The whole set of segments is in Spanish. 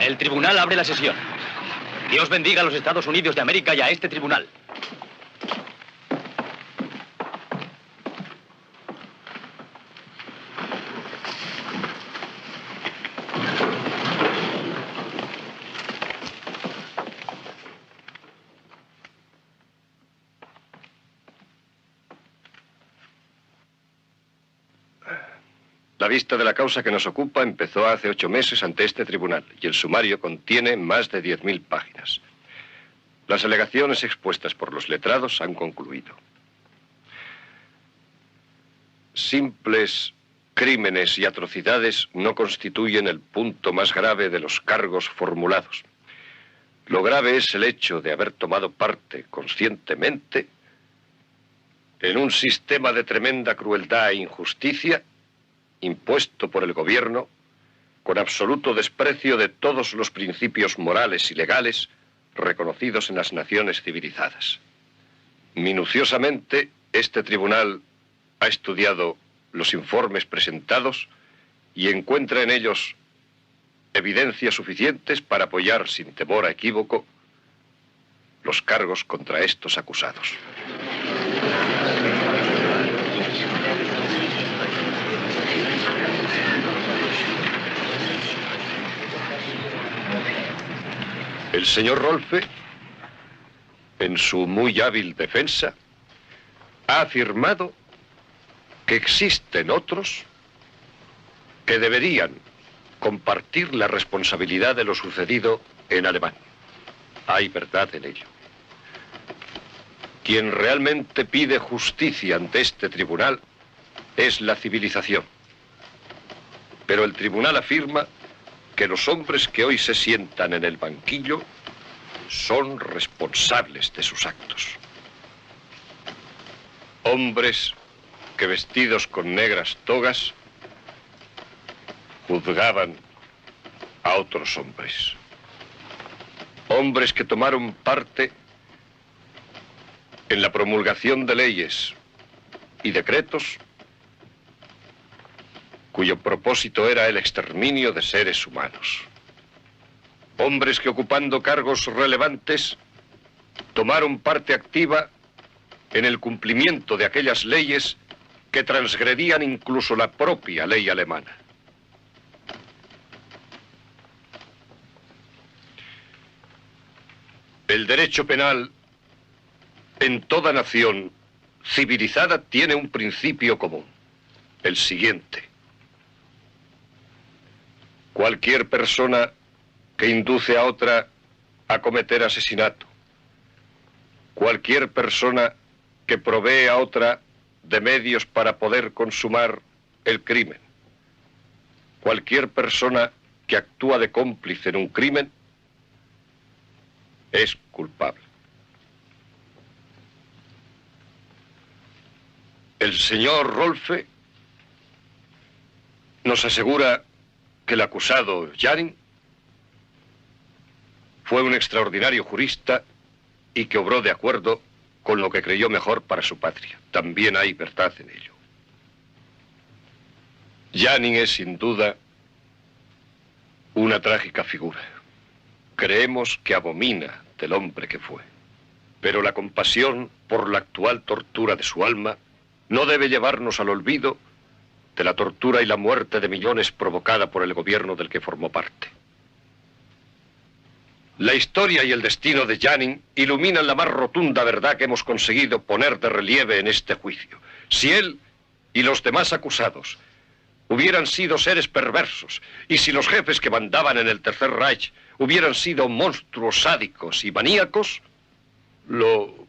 El tribunal abre la sesión. Dios bendiga a los Estados Unidos de América y a este tribunal. La vista de la causa que nos ocupa empezó hace 8 meses ante este tribunal y el sumario contiene más de 10.000 páginas. Las alegaciones expuestas por los letrados han concluido. Simples crímenes y atrocidades no constituyen el punto más grave de los cargos formulados. Lo grave es el hecho de haber tomado parte conscientemente en un sistema de tremenda crueldad e injusticia impuesto por el gobierno con absoluto desprecio de todos los principios morales y legales reconocidos en las naciones civilizadas. Minuciosamente, este tribunal ha estudiado los informes presentados y encuentra en ellos evidencias suficientes para apoyar sin temor a equívoco los cargos contra estos acusados. El señor Rolfe, en su muy hábil defensa, ha afirmado que existen otros que deberían compartir la responsabilidad de lo sucedido en Alemania. Hay verdad en ello. Quien realmente pide justicia ante este tribunal es la civilización. Pero el tribunal afirma que los hombres que hoy se sientan en el banquillo son responsables de sus actos. Hombres que vestidos con negras togas juzgaban a otros hombres. Hombres que tomaron parte en la promulgación de leyes y decretos cuyo propósito era el exterminio de seres humanos. Hombres que ocupando cargos relevantes tomaron parte activa en el cumplimiento de aquellas leyes que transgredían incluso la propia ley alemana. El derecho penal en toda nación civilizada tiene un principio común, el siguiente: cualquier persona que induce a otra a cometer asesinato, cualquier persona que provee a otra de medios para poder consumar el crimen, cualquier persona que actúa de cómplice en un crimen, es culpable. El señor Rolfe nos asegura que el acusado Janning fue un extraordinario jurista y que obró de acuerdo con lo que creyó mejor para su patria. También hay verdad en ello. Janning es sin duda una trágica figura. Creemos que abomina del hombre que fue. Pero la compasión por la actual tortura de su alma no debe llevarnos al olvido de la tortura y la muerte de millones provocada por el gobierno del que formó parte. La historia y el destino de Janning iluminan la más rotunda verdad que hemos conseguido poner de relieve en este juicio. Si él y los demás acusados hubieran sido seres perversos, y si los jefes que mandaban en el Tercer Reich hubieran sido monstruos sádicos y maníacos, lo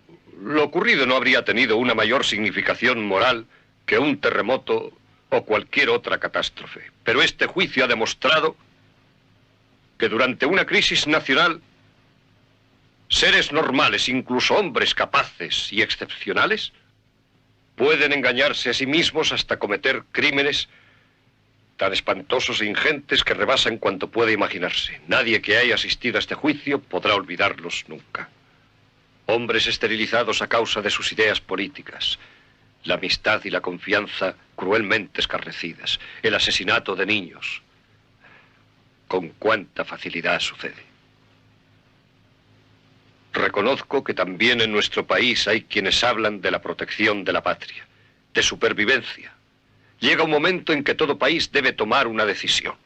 ocurrido no habría tenido una mayor significación moral que un terremoto o cualquier otra catástrofe. Pero este juicio ha demostrado que durante una crisis nacional, seres normales, incluso hombres capaces y excepcionales, pueden engañarse a sí mismos hasta cometer crímenes tan espantosos e ingentes que rebasan cuanto puede imaginarse. Nadie que haya asistido a este juicio podrá olvidarlos nunca. Hombres esterilizados a causa de sus ideas políticas, la amistad y la confianza cruelmente escarnecidas, el asesinato de niños. con cuánta facilidad sucede. Reconozco que también en nuestro país hay quienes hablan de la protección de la patria, de supervivencia. Llega un momento en que todo país debe tomar una decisión.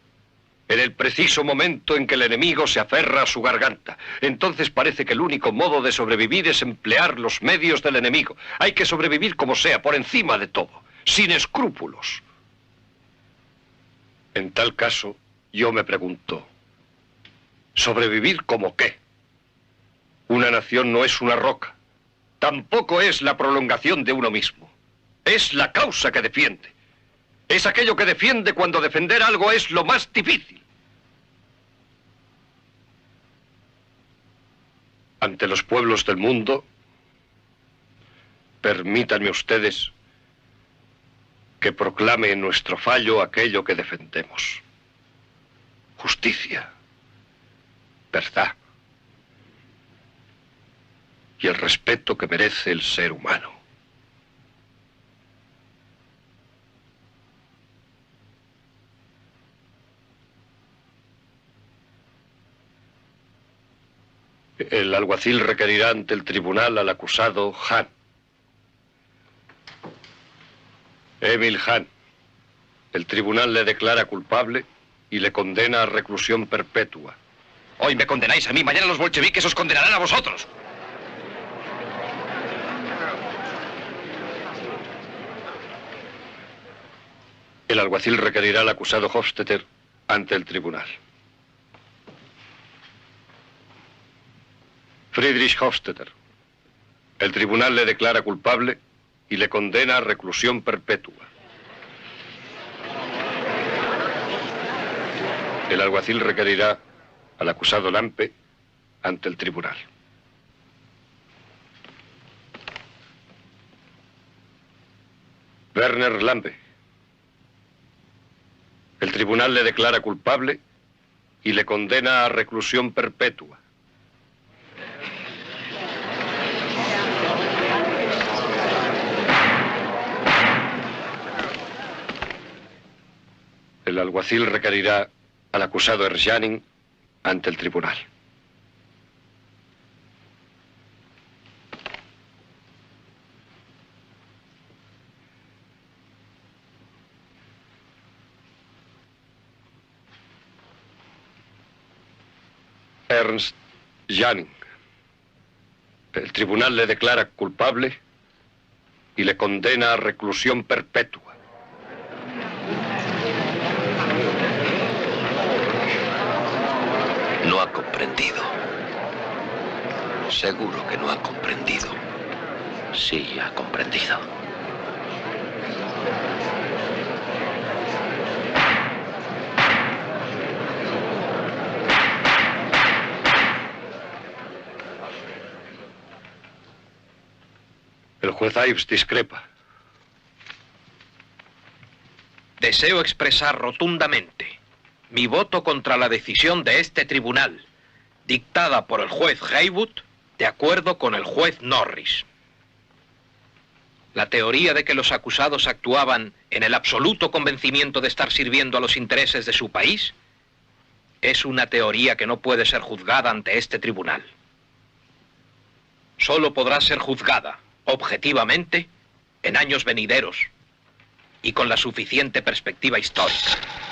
En el preciso momento en que el enemigo se aferra a su garganta, entonces parece que el único modo de sobrevivir es emplear los medios del enemigo. Hay que sobrevivir como sea, por encima de todo, sin escrúpulos. En tal caso, yo me pregunto, ¿sobrevivir como qué? Una nación no es una roca, tampoco es la prolongación de uno mismo. Es la causa que defiende. Es aquello que defiende cuando defender algo es lo más difícil. Ante los pueblos del mundo, permítanme ustedes que proclame en nuestro fallo aquello que defendemos. Justicia, verdad y el respeto que merece el ser humano. El alguacil requerirá ante el tribunal al acusado Hahn. Emil Hahn. El tribunal le declara culpable y le condena a reclusión perpetua. Hoy me condenáis a mí, mañana los bolcheviques os condenarán a vosotros. El alguacil requerirá al acusado Hofstetter ante el tribunal. Friedrich Hofstetter. El tribunal le declara culpable y le condena a reclusión perpetua. El alguacil requerirá al acusado Lampe ante el tribunal. Werner Lampe. El tribunal le declara culpable y le condena a reclusión perpetua. El alguacil requerirá al acusado Erjanin ante el tribunal. Ernst Janin. El tribunal le declara culpable y le condena a reclusión perpetua. No ha comprendido. Seguro que no ha comprendido. Sí, ha comprendido. El juez Ives discrepa. Deseo expresar rotundamente mi voto contra la decisión de este tribunal, dictada por el juez Haywood, de acuerdo con el juez Norris. La teoría de que los acusados actuaban en el absoluto convencimiento de estar sirviendo a los intereses de su país es una teoría que no puede ser juzgada ante este tribunal. Solo podrá ser juzgada objetivamente en años venideros y con la suficiente perspectiva histórica.